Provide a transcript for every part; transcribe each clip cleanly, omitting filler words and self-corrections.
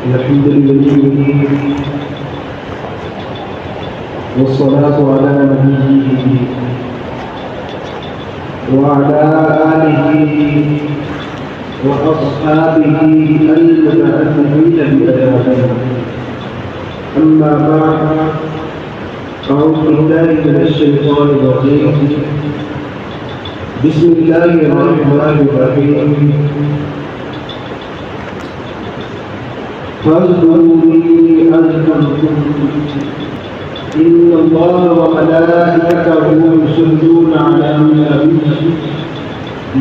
अल्हम्दुलिल्लाह वस्सलातु अला नबिय्यिही व अला आलिही व अस्हाबिही अल-मुतअल्लिमीन बिआदाबिही। अम्मा बअद, अऊज़ु बिल्लाहि मिनश शैतानिर रजीम। बिस्मिल्लाहिर रहमानिर रहीम। फ़ज़्कुरूनी अज़्कुरकुम इन्नल्लाह व मलाइकतहु युसल्लूना अलन नबी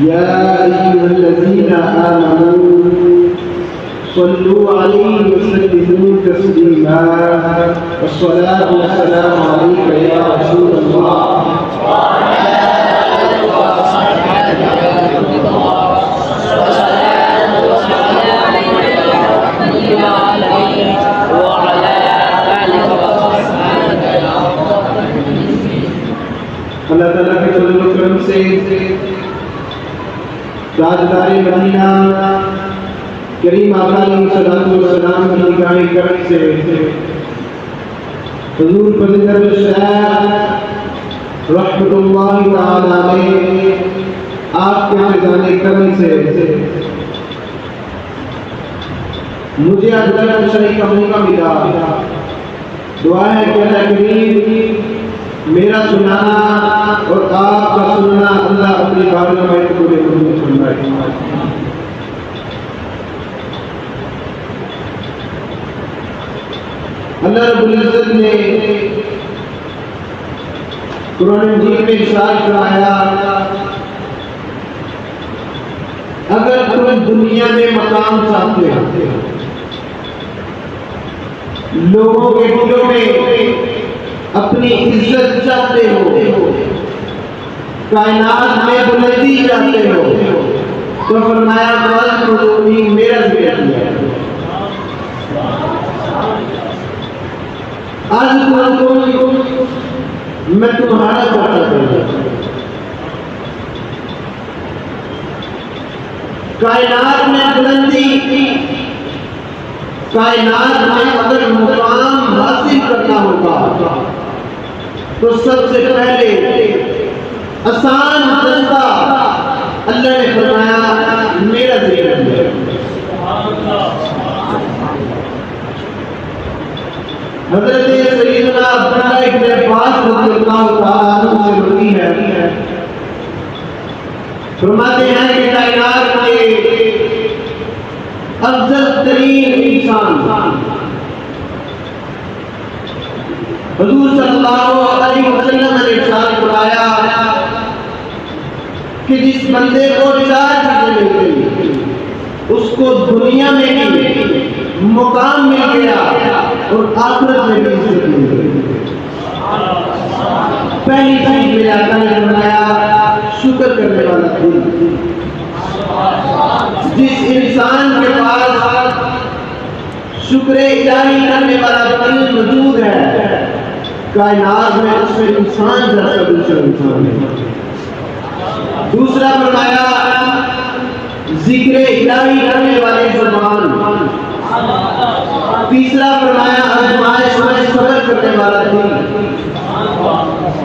या अय्युहल्लज़ीना आमनू सल्लू अलैहि व सल्लिमू तस्लीमा। वस्सलातु वस्सलामु अलैका या रसूलल्लाह। अल्लाह ताला के फज़ल व करम से ताजदारे मदीना करीम आका अलैहिस्सलातु वस्सलाम की निगाह करम से हुजूर फज़ीलत शेख रहमतुल्लाहि तआला अलैह आपके फैज़ाने करम से मुझे आज तक शरीक का मौका मिला। दुआ है कि अल्लाह करीम मेरा सुनाना और आपका सुनना अल्लाह अपनी बारगाह में कबूल फरमाए। अल्लाह रब्बुल इज्जत ने कुरान मजीद में इरशाद फरमाया, अगर तुम दुनिया में मकाम चाहते हो, लोगों के दिलों में अपनी इज्जत चाहते हो, कायनात में बुलंदी चाहते हो, तो फरमाया फ़ज़्कुरूनी, मेरा जिक्र किया। अज़्कुरकुम, मैं तुम्हारा जिक्र करूंगा। कायनात में बुलंदी, कायनात में अगर मुकाम हासिल करना होगा तो सबसे पहले आसान रास्ता अल्लाह ने फरमाया मेरा जिक्र करो। हज़रत सय्यदना अब्दुल्लाह इब्न अब्बास रज़ियल्लाहु तआला अन्हु से मरवी है, फरमाते हैं कि कायनात के अफजल तरीन इंसान हुजूर सल्लल्लाहु अलैहि वसल्लम ने इरशाद फरमाया कि जिस बंदे को चार चीजें मिल गई उसको दुनिया में भी मुकाम मिल गया और आखिरत में भी इज्जत मिल गई। पहली चीज मेरे आका ने फरमाया शुक्र करने वाला दिल। जिस इंसान के पास शुक्र इलाही करने वाला दिल मौजूद है, कायनात में उसमें इंसान जैसा दूसरा इंसान है। दूसरा फरमाया जिक्र इलाही करने वाली ज़ुबान। तीसरा फरमाया आज़माइश में सब्र करने वाला दिल।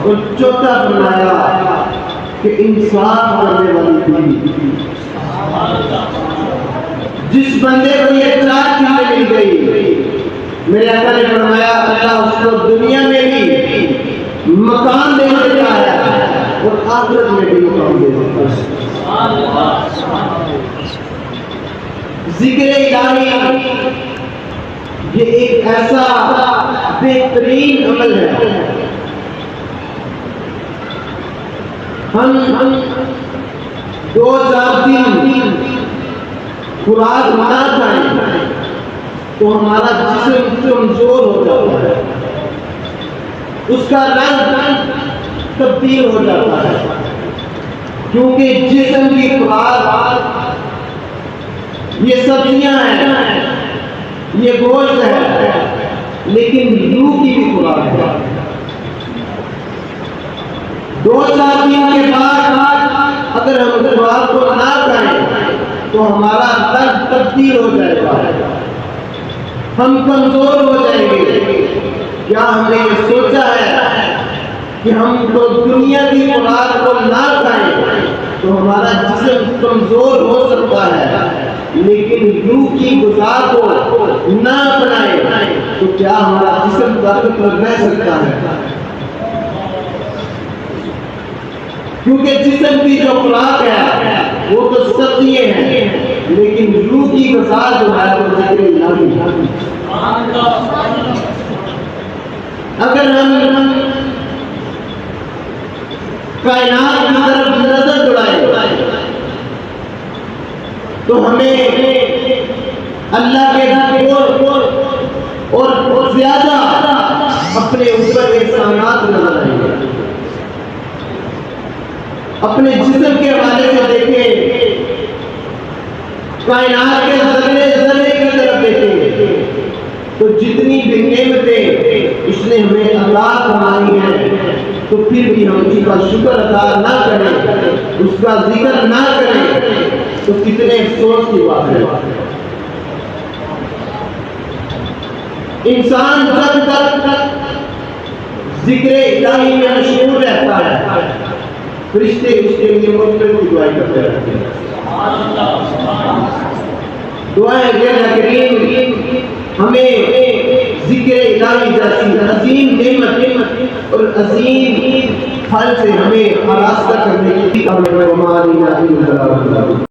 और चौथा फरमाया कि इंसाफ करने वाली दिल। जिस बंदे को ये चार चीजें मिल गई, मेरे आका ने फरमाया अल्लाह उसको दुनिया में भी मकान दे देता है और आखिरत में भी मकान दे देता है। जिक्र इलाही ये एक ऐसा बेहतरीन अमल है। हम 2-4 दिन खुराक ना खाएं तो हमारा जिस्म कमजोर हो जाता है, उसका रंग तब्दील हो जाता है, क्योंकि जिस्म की खुराक ये सब्जियां हैं, ये गोश्त है, लेकिन रूह की भी खुराक है। 2-4 दिन के बाद अगर हम खुराक को ना खाएं तो हमारा दर्द तब्दील हो जाएगा। हम कमजोर हो जाएंगे। क्या हमने ये सोचा है कि हम तो दुनिया की खुराक को ना खाएं तो हमारा जिस्म कमजोर हो सकता है, लेकिन रूह की गुज़ा को ना अपनाए तो क्या हमारा जिस्म ताकतवर रह सकता है? क्योंकि जिस्म की जो खुराक है वो तो सब्जियां हैं, लेकिन रूह की गुज़ा जो है वो जिक्र इलाही है। अगर हम कायनात की तरफ नजर दौड़ाएं तो हमें अल्लाह के और ज्यादा अपने ऊपर एहसानात नजर आएंगे। अपने जिस्म के हवाले से देखें, कायनात के जर्रे जर्रे की तरफ देखें तो जितनी भी नेमतें उसने हमें अता फरमाई हैं, तो फिर भी हम उसका शुक्र अदा ना करें, उसका जिक्र ना करें तो कितने अफसोस की बात है। इंसान जब तक जिक्र इलाही में मशगूल रहता है, फरिश्ते उसके लिए मुख्तलिफ दुआएं करते रहते हैं। दुआएं अल्लाह करीम हमें जिक्र इलाही जैसी अजीम नेमत और अजीम फल से हमें आरास्ता करने की